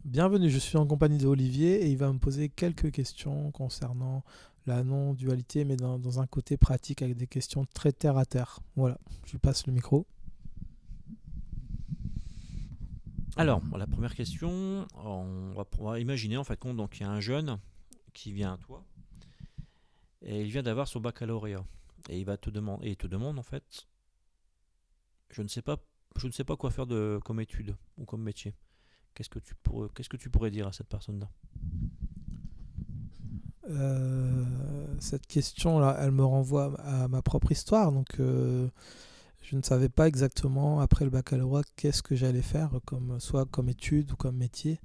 Bienvenue, je suis en compagnie de Olivier et il va me poser quelques questions concernant la non-dualité, mais dans un côté pratique avec des questions très terre à terre. Voilà, je lui passe le micro. Alors, la première question, on va imaginer en fait compte, donc il y a un jeune qui vient à toi et il vient d'avoir son baccalauréat et il te demande en fait, je ne sais pas, je ne sais pas quoi faire comme étude ou comme métier. Qu'est-ce que tu pourrais dire à cette personne-là? Cette question-là, elle me renvoie à ma propre histoire. Je ne savais pas exactement, après le baccalauréat, qu'est-ce que j'allais faire, soit comme étude ou comme métier.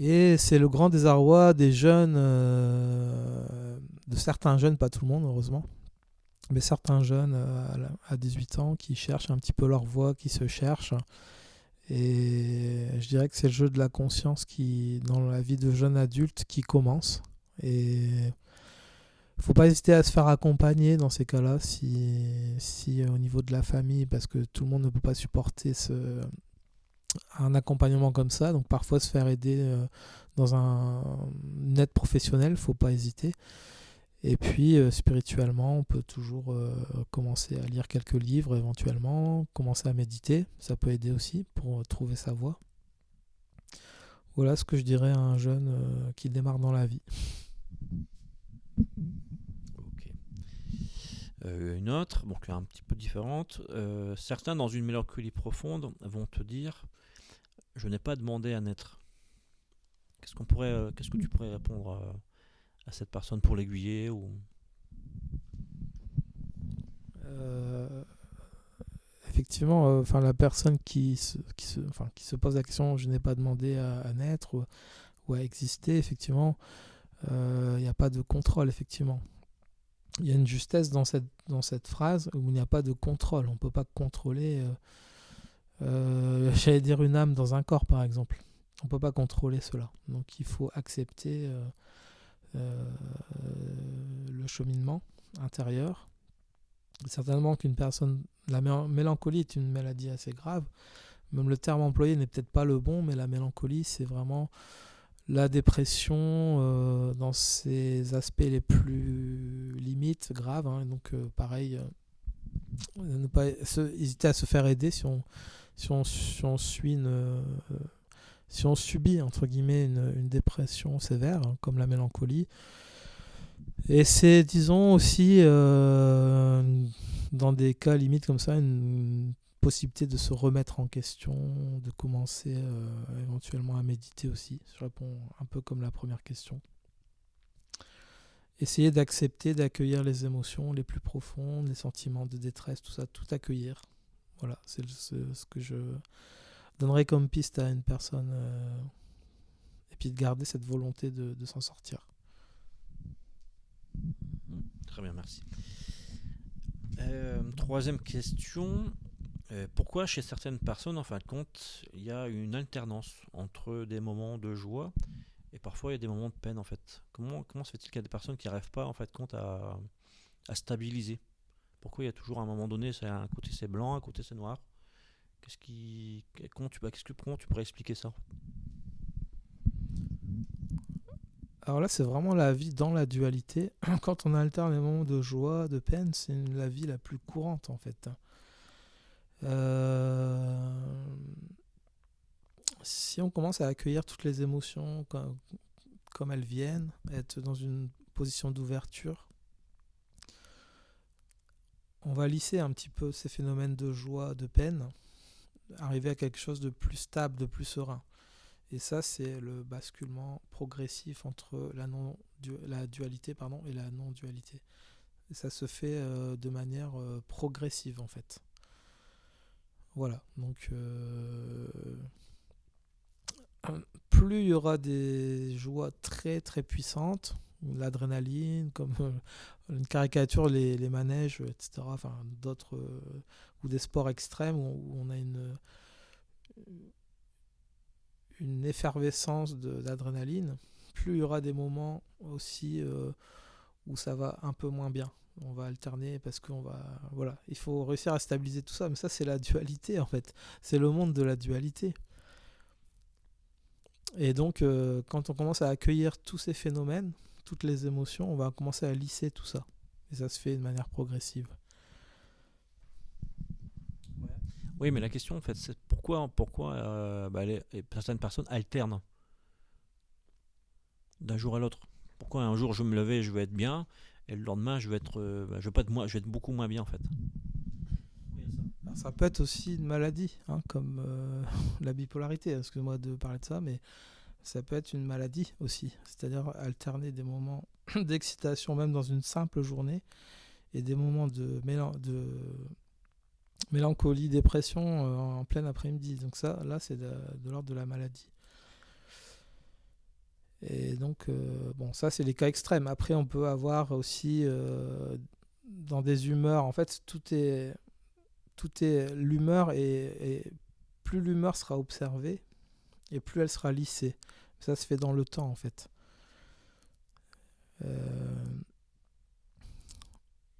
Et c'est le grand désarroi des jeunes, de certains jeunes, pas tout le monde, heureusement, mais certains jeunes à 18 ans qui cherchent un petit peu leur voie, qui se cherchent. Et je dirais que c'est le jeu de la conscience qui, dans la vie de jeune adulte, qui commence. Et il ne faut pas hésiter à se faire accompagner dans ces cas-là, si au niveau de la famille, parce que tout le monde ne peut pas supporter un accompagnement comme ça. Donc parfois se faire aider dans une aide professionnelle, il ne faut pas hésiter. Et puis spirituellement, on peut toujours commencer à lire quelques livres éventuellement, commencer à méditer, ça peut aider aussi pour trouver sa voie. Voilà ce que je dirais à un jeune qui démarre dans la vie. Ok. Une autre, donc un petit peu différente. Certains dans une mélancolie profonde vont te dire, je n'ai pas demandé à naître. Qu'est-ce que tu pourrais répondre à cette personne pour l'aiguiller ou... Euh, Effectivement, la personne qui se pose la question, je n'ai pas demandé à naître ou à exister, effectivement, il n'y a pas de contrôle, effectivement. Il y a une justesse dans cette phrase où il n'y a pas de contrôle. On ne peut pas contrôler, j'allais dire une âme dans un corps, par exemple. On ne peut pas contrôler cela. Donc il faut accepter euh, le cheminement intérieur. Certainement qu'une personne... La mélancolie est une maladie assez grave. Même le terme employé n'est peut-être pas le bon, mais la mélancolie, c'est vraiment la dépression dans ses aspects les plus limites, graves. Hein. Donc pareil, ne pas hésiter à se faire aider si on subit entre guillemets une dépression sévère, hein, comme la mélancolie. Et c'est, disons aussi, dans des cas limites comme ça, une possibilité de se remettre en question, de commencer éventuellement à méditer aussi. Je réponds un peu comme la première question. Essayer d'accepter, d'accueillir les émotions les plus profondes, les sentiments de détresse, tout ça, tout accueillir. Voilà, c'est ce que je donnerais comme piste à une personne. Et puis de garder cette volonté de s'en sortir. Très bien, merci. Troisième question. Pourquoi chez certaines personnes, en fin de compte, il y a une alternance entre des moments de joie et parfois il y a des moments de peine en fait. Comment se fait-il qu'il y a des personnes qui n'arrivent pas en fait compte à stabiliser? Pourquoi il y a toujours un moment donné, c'est un côté c'est blanc, un côté c'est noir? Qu'est-ce qui, comment tu pourrais expliquer ça? Alors là, c'est vraiment la vie dans la dualité. Quand on alterne les moments de joie, de peine, c'est la vie la plus courante en fait. Euh, Si on commence à accueillir toutes les émotions comme elles viennent, être dans une position d'ouverture, on va lisser un petit peu ces phénomènes de joie, de peine, arriver à quelque chose de plus stable, de plus serein. Et ça, c'est le basculement progressif entre la dualité et la non-dualité. Et ça se fait de manière progressive, en fait. Voilà. Donc, plus il y aura des joies très très puissantes, l'adrénaline, comme une caricature, les manèges, etc. Enfin, d'autres ou des sports extrêmes où on a une effervescence d'adrénaline. Plus il y aura des moments aussi où ça va un peu moins bien. On va alterner parce qu'on va... Voilà, il faut réussir à stabiliser tout ça. Mais ça, c'est la dualité, en fait. C'est le monde de la dualité. Et donc, quand on commence à accueillir tous ces phénomènes, toutes les émotions, on va commencer à lisser tout ça. Et ça se fait de manière progressive. Oui, mais la question, en fait, c'est pourquoi certaines personnes alternent d'un jour à l'autre. Pourquoi un jour je me levais, je vais être bien, et le lendemain je vais être, je vais pas être je vais être beaucoup moins bien en fait. Alors, ça peut être aussi une maladie, hein, comme la bipolarité. Excuse-moi de parler de ça, mais ça peut être une maladie aussi. C'est-à-dire alterner des moments d'excitation, même dans une simple journée, et des moments de mélancolie, dépression en plein après-midi. Donc ça, là, c'est de l'ordre de la maladie. Et donc, bon, ça, c'est les cas extrêmes. Après, on peut avoir aussi dans des humeurs, en fait, l'humeur et plus l'humeur sera observée et plus elle sera lissée. Ça se fait dans le temps, en fait.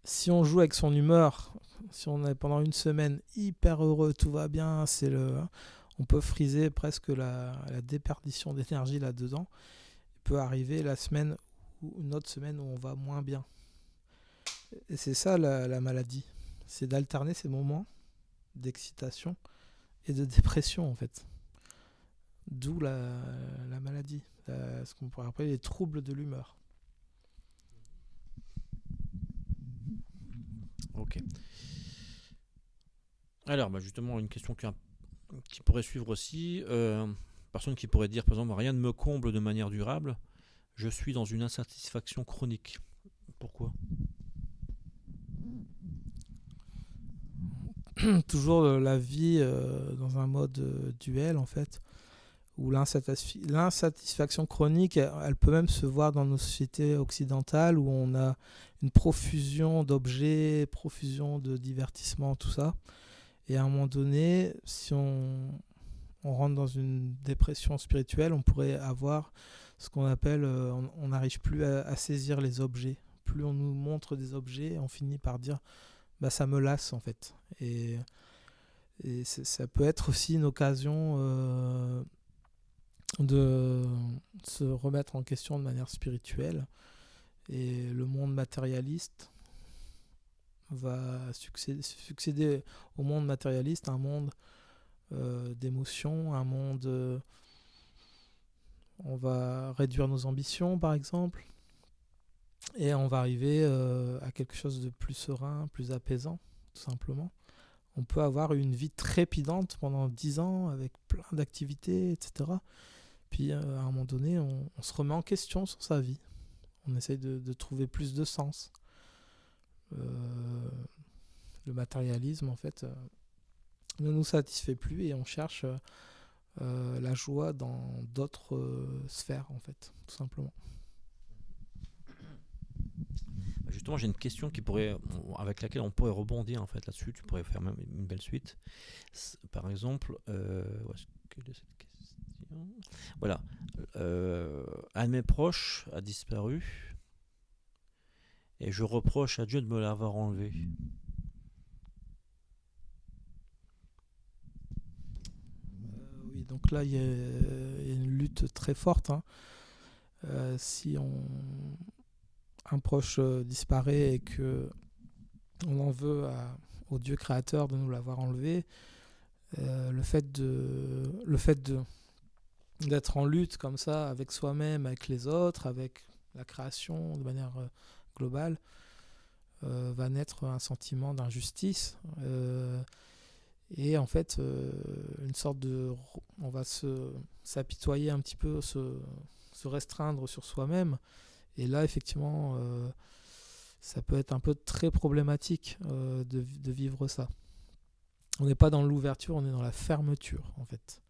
Si on joue avec son humeur, si on est pendant une semaine hyper heureux, tout va bien, on peut friser presque la déperdition d'énergie là-dedans. Il peut arriver la semaine ou une autre semaine où on va moins bien. Et c'est ça la maladie. C'est d'alterner ces moments d'excitation et de dépression en fait. D'où la maladie, ce qu'on pourrait appeler les troubles de l'humeur. Ok. Alors, justement, une question qui pourrait suivre aussi. Personne qui pourrait dire, par exemple, rien ne me comble de manière durable. Je suis dans une insatisfaction chronique. Pourquoi ? Toujours la vie dans un mode duel en fait, où l'insatisfaction chronique, elle peut même se voir dans nos sociétés occidentales où on a une profusion d'objets, profusion de divertissements, tout ça. Et à un moment donné, si on rentre dans une dépression spirituelle, on pourrait avoir ce qu'on appelle, on n'arrive plus à saisir les objets. Plus on nous montre des objets, on finit par dire, bah ça me lasse en fait. Et ça peut être aussi une occasion de se remettre en question de manière spirituelle. Et le monde matérialiste va succéder au monde matérialiste, un monde d'émotions, un monde... on va réduire nos ambitions, par exemple, et on va arriver à quelque chose de plus serein, plus apaisant, tout simplement. On peut avoir une vie trépidante pendant 10 ans, avec plein d'activités, etc. Puis, à un moment donné, on se remet en question sur sa vie. On essaye de trouver plus de sens. Le matérialisme, en fait, ne nous satisfait plus et on cherche la joie dans d'autres sphères, en fait, tout simplement. Justement, j'ai une question avec laquelle on pourrait rebondir en fait là-dessus. Tu pourrais faire même une belle suite. Par exemple, où est-ce que cette question ? Voilà. Un de mes proches a disparu et je reproche à Dieu de me l'avoir enlevé. Oui, donc là, il y a une lutte très forte. Hein. Si un proche disparaît et que on en veut au Dieu créateur de nous l'avoir enlevé, le fait d'être en lutte comme ça avec soi-même, avec les autres, avec la création de manière globale, va naître un sentiment d'injustice et en fait une sorte on va s'apitoyer un petit peu, se restreindre sur soi-même. Et là, effectivement, ça peut être un peu très problématique de vivre ça. On n'est pas dans l'ouverture, on est dans la fermeture, en fait.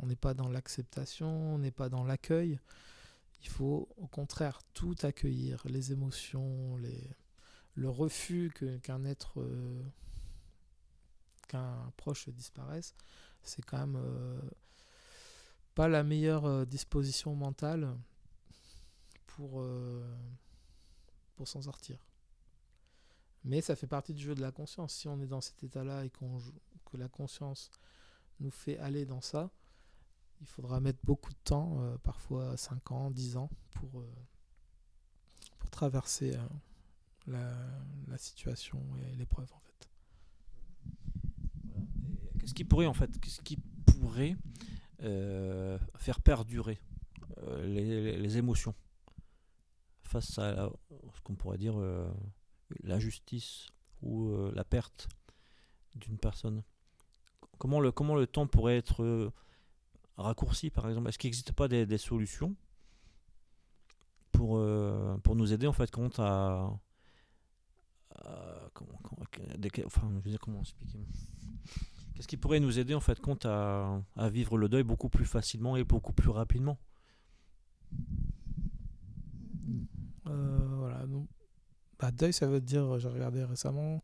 On n'est pas dans l'acceptation, on n'est pas dans l'accueil. Il faut, au contraire, tout accueillir, les émotions, le refus qu'un être, qu'un proche disparaisse. C'est quand même pas la meilleure disposition mentale pour s'en sortir. Mais ça fait partie du jeu de la conscience. Si on est dans cet état-là et que la conscience nous fait aller dans ça, il faudra mettre beaucoup de temps, parfois 5 ans, 10 ans, pour traverser la situation et l'épreuve en fait. Qu'est-ce qui pourrait faire perdurer les émotions face à ce qu'on pourrait dire l'injustice ou la perte d'une personne? Comment le temps pourrait être raccourci, par exemple? Est-ce qu'il n'existe pas des solutions pour nous aider en fait compte enfin, je veux dire, comment expliquer? Qu'est-ce qui pourrait nous aider en fait compte à vivre le deuil beaucoup plus facilement et beaucoup plus rapidement? Voilà, donc, deuil, ça veut dire, j'ai regardé récemment,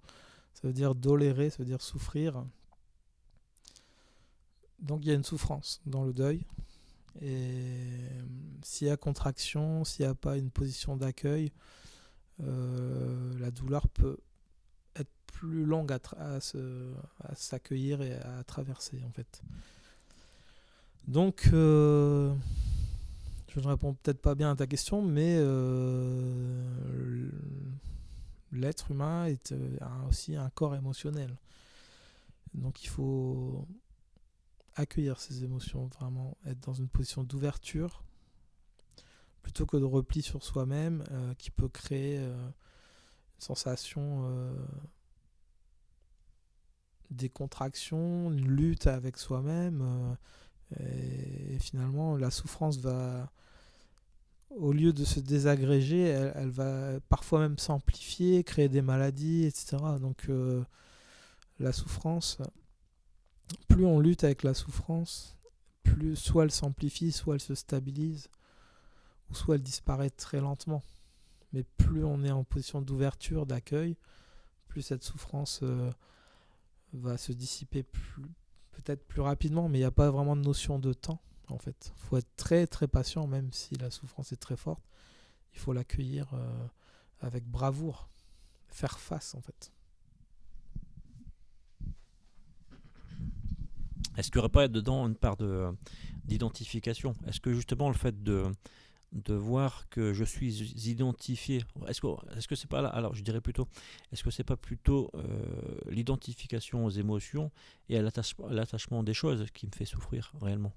ça veut dire dolérer, ça veut dire souffrir. Donc il y a une souffrance dans le deuil. Et s'il y a contraction, s'il n'y a pas une position d'accueil, la douleur peut être plus longue à s'accueillir et à traverser en fait. Donc je ne réponds peut-être pas bien à ta question, mais l'être humain a aussi un corps émotionnel. Donc il faut accueillir ses émotions, vraiment être dans une position d'ouverture plutôt que de repli sur soi-même qui peut créer une sensation des contractions, une lutte avec soi-même et finalement la souffrance va, au lieu de se désagréger, elle va parfois même s'amplifier, créer des maladies, etc. Donc la souffrance, plus on lutte avec la souffrance, plus soit elle s'amplifie, soit elle se stabilise, ou soit elle disparaît très lentement. Mais plus on est en position d'ouverture, d'accueil, plus cette souffrance va se dissiper peut-être plus rapidement, mais il n'y a pas vraiment de notion de temps en fait. Il faut être très très patient, même si la souffrance est très forte. Il faut l'accueillir avec bravoure, faire face en fait. Est-ce qu'il n'y aurait pas dedans une part d'identification? Est-ce que justement le fait de voir que je suis identifié, est-ce que c'est pas là, alors je dirais plutôt, est-ce que c'est pas plutôt l'identification aux émotions et à l'attachement des choses qui me fait souffrir réellement?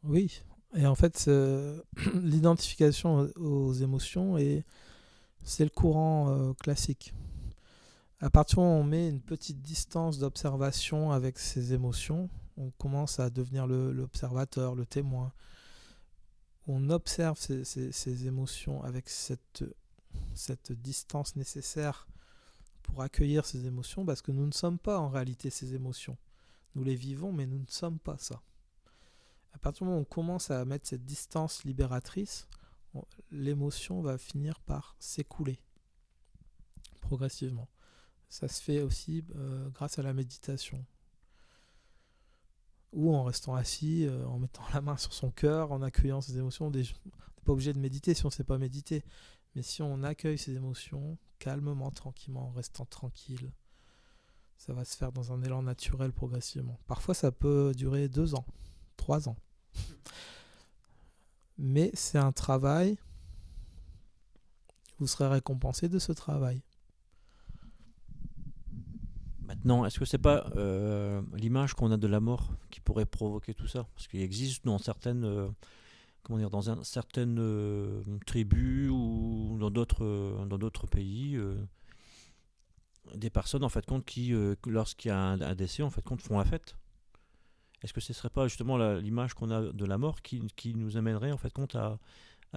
Oui, et en fait l'identification aux émotions, c'est le courant classique. À partir du moment où on met une petite distance d'observation avec ses émotions, on commence à devenir l'observateur, le témoin. On observe ces émotions avec cette distance nécessaire pour accueillir ces émotions, parce que nous ne sommes pas en réalité ces émotions. Nous les vivons, mais nous ne sommes pas ça. À partir du moment où on commence à mettre cette distance libératrice, l'émotion va finir par s'écouler progressivement. Ça se fait aussi grâce à la méditation. Ou en restant assis, en mettant la main sur son cœur, en accueillant ses émotions. On n'est pas obligé de méditer si on ne sait pas méditer. Mais si on accueille ses émotions calmement, tranquillement, en restant tranquille, ça va se faire dans un élan naturel progressivement. Parfois, ça peut durer 2 ans, 3 ans. Mais c'est un travail. Vous serez récompensé de ce travail. Maintenant, est-ce que c'est pas l'image qu'on a de la mort qui pourrait provoquer tout ça? Parce qu'il existe dans certaines, tribus ou dans d'autres pays, des personnes en fait compte qui, lorsqu'il y a un décès, en fait compte font la fête. Est-ce que ce serait pas justement l'image qu'on a de la mort qui nous amènerait en fait compte à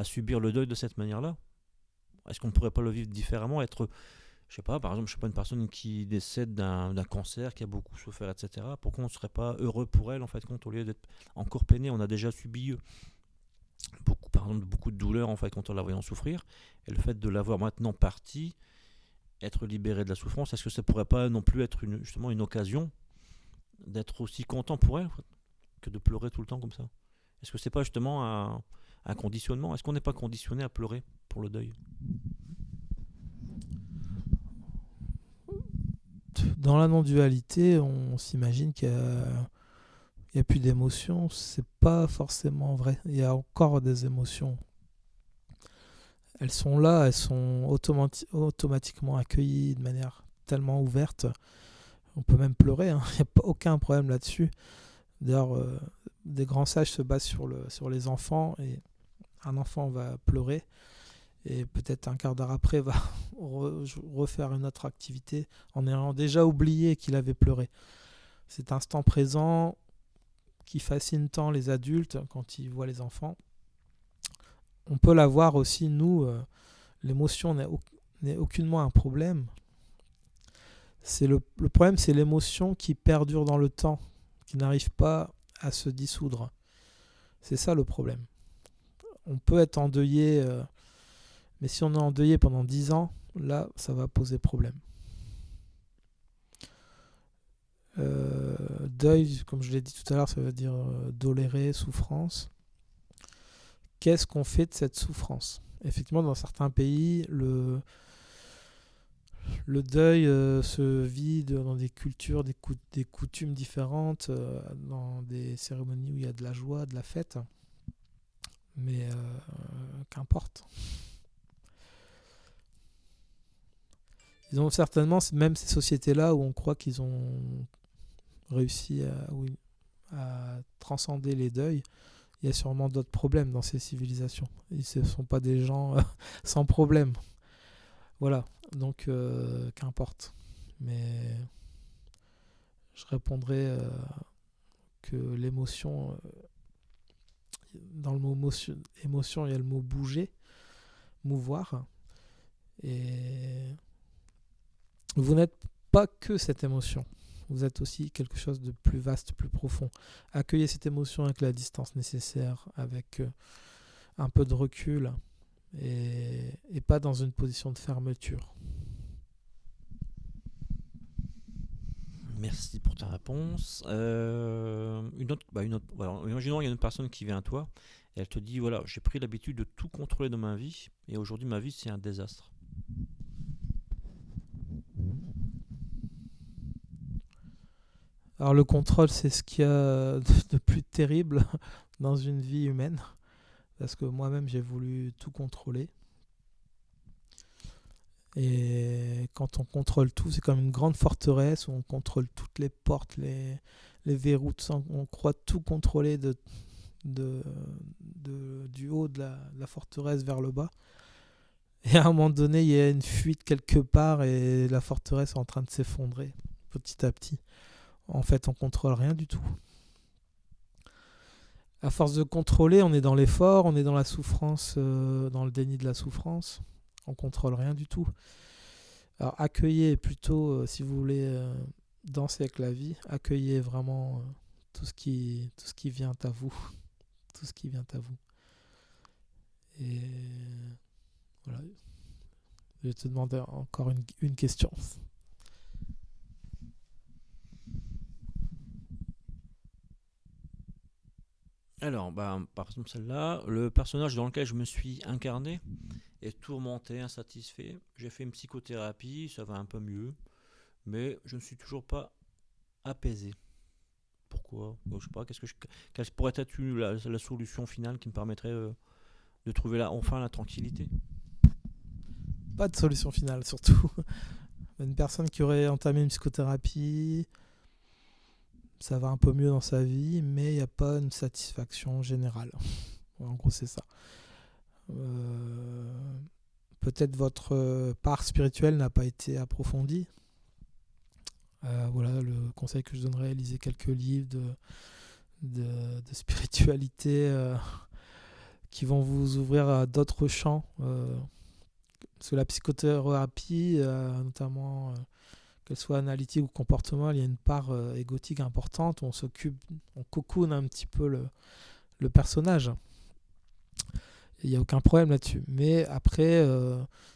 subir le deuil de cette manière-là? Est-ce qu'on ne pourrait pas le vivre différemment, être, je sais pas, par exemple, une personne qui décède d'un cancer, qui a beaucoup souffert, etc. Pourquoi on ne serait pas heureux pour elle, en fait, compte, au lieu d'être encore peiné? On a déjà subi beaucoup de douleurs, en fait, quand on la voyant souffrir. Et le fait de l'avoir maintenant partie, être libéré de la souffrance, est-ce que ça pourrait pas non plus être justement une occasion d'être aussi content pour elle que de pleurer tout le temps comme ça? Est-ce que c'est pas justement un conditionnement? Est-ce qu'on n'est pas conditionné à pleurer pour le deuil? dans la non-dualité, on s'imagine qu'il y a plus d'émotions. C'est pas forcément vrai. Il y a encore des émotions. Elles sont là, elles sont automatiquement accueillies de manière tellement ouverte. On peut même pleurer, hein. Il n'y a pas aucun problème là-dessus. D'ailleurs, des grands sages se basent sur les enfants, et un enfant va pleurer et peut-être un quart d'heure après va refaire une autre activité en ayant déjà oublié qu'il avait pleuré. Cet instant présent qui fascine tant les adultes quand ils voient les enfants, on peut l'avoir aussi, nous. L'émotion n'est aucunement un problème. Le problème, c'est l'émotion qui perdure dans le temps, qui n'arrive pas à se dissoudre. C'est ça le problème. On peut être endeuillé, mais si on est endeuillé pendant 10 ans, là, ça va poser problème. Deuil, comme je l'ai dit tout à l'heure, ça veut dire dolérer, souffrance. Qu'est-ce qu'on fait de cette souffrance ? Effectivement, dans certains pays, le deuil se vit dans des cultures, des coutumes différentes, dans des cérémonies où il y a de la joie, de la fête. Mais qu'importe. Ils ont certainement, même ces sociétés-là où on croit qu'ils ont réussi à transcender les deuils, il y a sûrement d'autres problèmes dans ces civilisations. Ce ne sont pas des gens sans problème. Voilà, donc qu'importe. Mais je répondrai que l'émotion, dans le mot émotion, il y a le mot bouger, mouvoir. Et vous n'êtes pas que cette émotion. Vous êtes aussi quelque chose de plus vaste, plus profond. Accueillez cette émotion avec la distance nécessaire, avec un peu de recul et pas dans une position de fermeture. Merci pour ta réponse. Voilà, imaginons qu'il y a une personne qui vient à toi et elle te dit voilà, j'ai pris l'habitude de tout contrôler dans ma vie et aujourd'hui ma vie c'est un désastre. Alors le contrôle, c'est ce qu'il y a de plus terrible dans une vie humaine, parce que moi-même j'ai voulu tout contrôler. Et quand on contrôle tout, c'est comme une grande forteresse où on contrôle toutes les portes, les verrous, tout ça. On croit tout contrôler du haut de la forteresse vers le bas. Et à un moment donné, il y a une fuite quelque part et la forteresse est en train de s'effondrer petit à petit. En fait, on contrôle rien du tout. À force de contrôler, on est dans l'effort, on est dans la souffrance, dans le déni de la souffrance. On contrôle rien du tout. Alors accueillez plutôt, si vous voulez danser avec la vie, accueillez vraiment tout ce qui vient à vous. Tout ce qui vient à vous. Et voilà. Je vais te demander encore une question. Alors, par exemple celle-là, le personnage dans lequel je me suis incarné est tourmenté, insatisfait. J'ai fait une psychothérapie, ça va un peu mieux, mais je ne suis toujours pas apaisé. Pourquoi ? Je sais pas. Quelle pourrait être la solution finale qui me permettrait de trouver enfin la tranquillité ? Pas de solution finale, surtout. Une personne qui aurait entamé une psychothérapie, ça va un peu mieux dans sa vie, mais il n'y a pas une satisfaction générale. En gros, c'est ça. Peut-être votre part spirituelle n'a pas été approfondie. Voilà, le conseil que je donnerais, lisez quelques livres de spiritualité qui vont vous ouvrir à d'autres champs. Parce que la psychothérapie, notamment qu'elle soit analytique ou comportementale, il y a une part égotique importante où on cocoone un petit peu le personnage. Il n'y a aucun problème là-dessus. Mais après,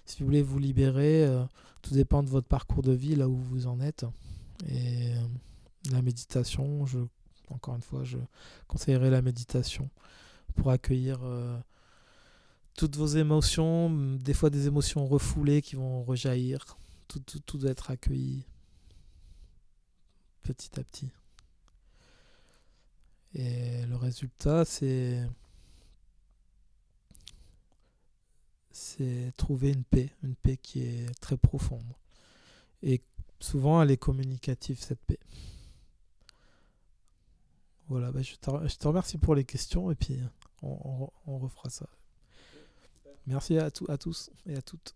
si vous voulez vous libérer, tout dépend de votre parcours de vie, là où vous en êtes. Et la méditation, encore une fois, je conseillerais la méditation pour accueillir toutes vos émotions, des fois des émotions refoulées qui vont rejaillir. Tout doit être accueilli. petit à petit. Et le résultat, c'est trouver une paix qui est très profonde. Et souvent, elle est communicative, cette paix. Voilà, je te remercie pour les questions et puis on refera ça. Merci à tous et à toutes.